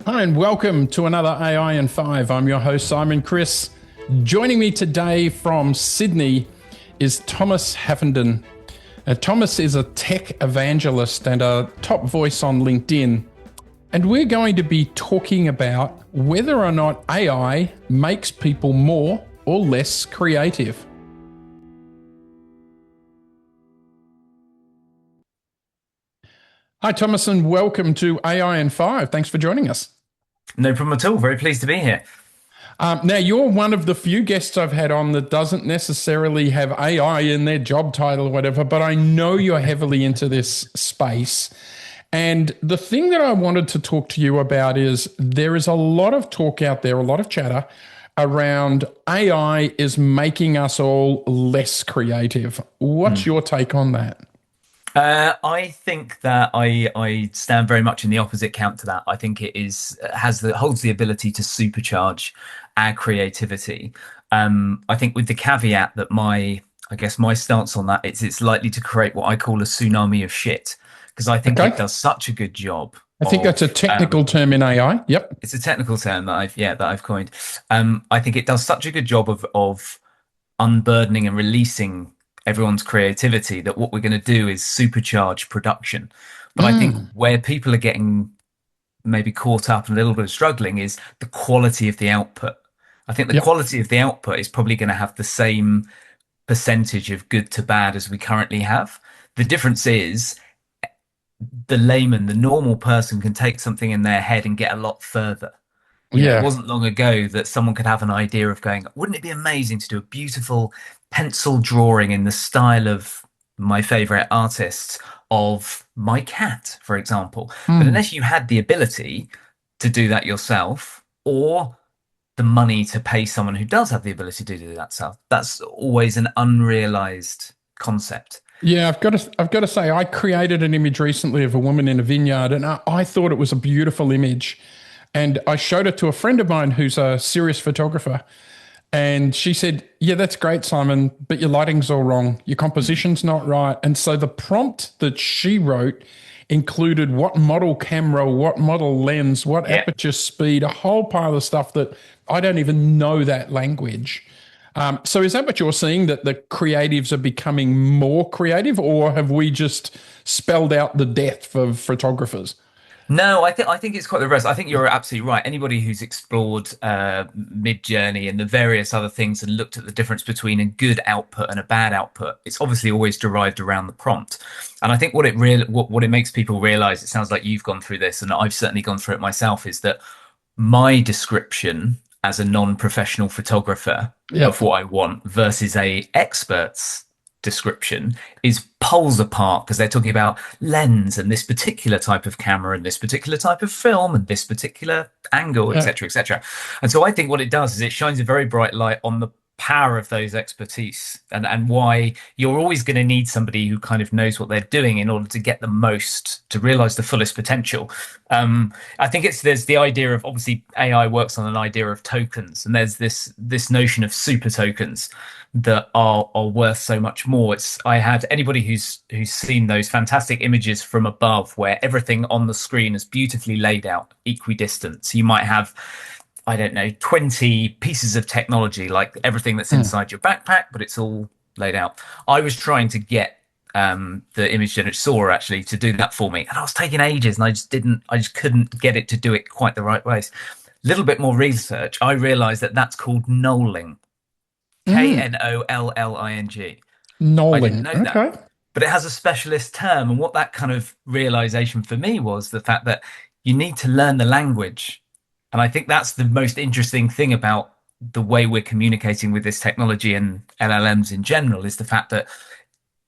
Hi, and welcome to another AI in 5. I'm your host, Simon Chris. Joining me today from Sydney is Tomas Haffenden. Thomas is a tech evangelist and a top voice on LinkedIn. And we're going to be talking about whether or not AI makes people more or less creative. Hi, Thomas, and welcome to AI in 5. Thanks for joining us. No problem at all. Very pleased to be here. Now, you're one of the few guests I've had on that doesn't necessarily have AI in their job title or whatever, but I know you're heavily into this space. And the thing that I wanted to talk to you about is there is a lot of talk out there, a lot of chatter around AI is making us all less creative. What's your take on that? I think that I stand very much in the opposite camp to that. I think it is holds the ability to supercharge our creativity. I think with the caveat that I guess my stance on that is it's likely to create what I call a tsunami of shit because I think it Okay. does such a good job I think that's a of technical term in AI. Yep. it's a technical term that I've coined. I think it does such a good job of unburdening and releasing everyone's creativity that what we're going to do is supercharge production. But I think Mm, where people are getting maybe caught up and a little bit of struggling is the quality of the output. I think the yep. quality of the output is probably going to have the same percentage of good to bad as we currently have. The difference is the layman, the normal person can take something in their head and get a lot further. It Yeah. wasn't long ago that someone could have an idea of going, wouldn't it be amazing to do a beautiful pencil drawing in the style of my favorite artists of my cat, for example? But Mm. unless you had the ability to do that yourself or the money to pay someone who does have the ability to do that self, that's always an unrealized concept. Yeah, I've got to say, I created an image recently of a woman in a vineyard, and I thought it was a beautiful image. And I showed it to a friend of mine who's a serious photographer. And she said, "Yeah, that's great, Simon, but your lighting's all wrong. Your composition's not right." And so the prompt that she wrote included what model camera, what model lens, what Yeah. aperture speed, a whole pile of stuff that I don't even know that language. So is that what you're seeing, that the creatives are becoming more creative, or have we just spelled out the death of photographers? No, I think it's quite the rest. I think you're absolutely right. Anybody who's explored Mid-Journey and the various other things and looked at the difference between a good output and a bad output, it's obviously always derived around the prompt. And I think what it makes people realize, it sounds like you've gone through this, and I've certainly gone through it myself, is that my description as a non-professional photographer of Yep. what I want versus a expert's description is poles apart because they're talking about lens and this particular type of camera and this particular type of film and this particular angle, Yeah. etc., etc. And so I think what it does is it shines a very bright light on the power of those expertise and why you're always going to need somebody who kind of knows what they're doing in order to get the most to realize the fullest potential. I think there's the idea of, obviously AI works on an idea of tokens, and there's this notion of super tokens that are worth so much more. It's I had anybody who's seen those fantastic images from above where everything on the screen is beautifully laid out equidistant. So you might have, I don't know, 20 pieces of technology, like everything that's Mm. inside your backpack, but it's all laid out. I was trying to get the image generator Sora actually to do that for me, and I was taking ages, and I just couldn't get it to do it quite the right way. Little bit more research, I realized that that's called knolling, Mm. Knolling. I didn't Knolling. know that, Okay. but it has a specialist term. And what that kind of realization for me was the fact that you need to learn the language. And I think that's the most interesting thing about the way we're communicating with this technology and LLMs in general is the fact that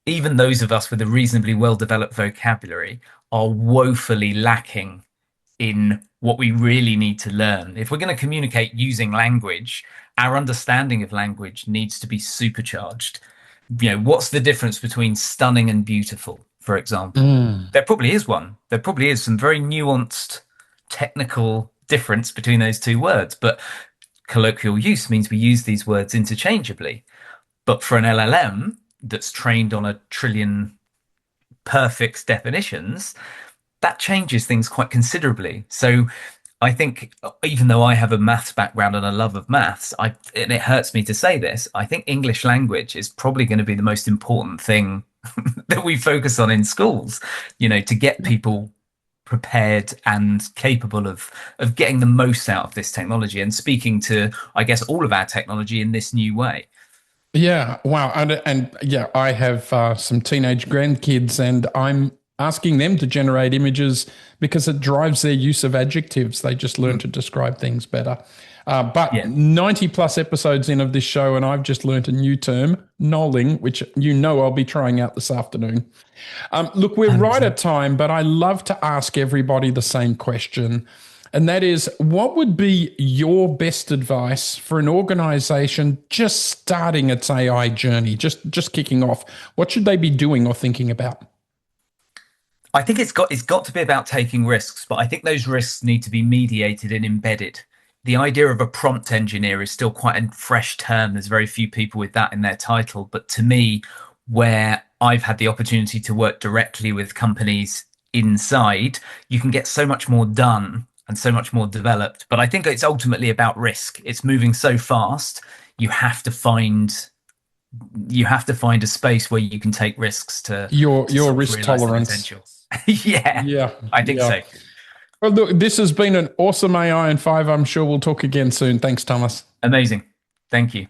even those of us with a reasonably well developed vocabulary are woefully lacking in what we really need to learn. If we're going to communicate using language, our understanding of language needs to be supercharged. What's the difference between stunning and beautiful, for example? Mm. There probably is one. There probably is some very nuanced technical difference between those two words, but colloquial use means we use these words interchangeably. But for an LLM that's trained on a trillion perfect definitions, that changes things quite considerably. So I think even though I have a maths background and a love of maths, and it hurts me to say this, I think English language is probably going to be the most important thing that we focus on in schools, to get people prepared and capable of getting the most out of this technology and speaking to, I guess, all of our technology in this new way. Yeah, wow. And yeah, I have some teenage grandkids, and I'm asking them to generate images because it drives their use of adjectives. They just learn Mm. to describe things better. But Yeah, 90 plus episodes in of this show, and I've just learnt a new term, knolling, which I'll be trying out this afternoon. Look, we're right 100%. at time, but I love to ask everybody the same question. And that is, what would be your best advice for an organization just starting its AI journey, just kicking off? What should they be doing or thinking about? I think it's got to be about taking risks, but I think those risks need to be mediated and embedded. The idea of a prompt engineer is still quite a fresh term. There's very few people with that in their title, but to me, where I've had the opportunity to work directly with companies inside, you can get so much more done and so much more developed. But I think it's ultimately about risk. It's moving so fast. You have to find you have to find a space where you can take risks to Your sort of risk realize the tolerance. potential. Yeah, Yeah, I think yeah. so. Well, look, this has been an awesome AI in 5. I'm sure we'll talk again soon. Thanks, Thomas. Amazing. Thank you.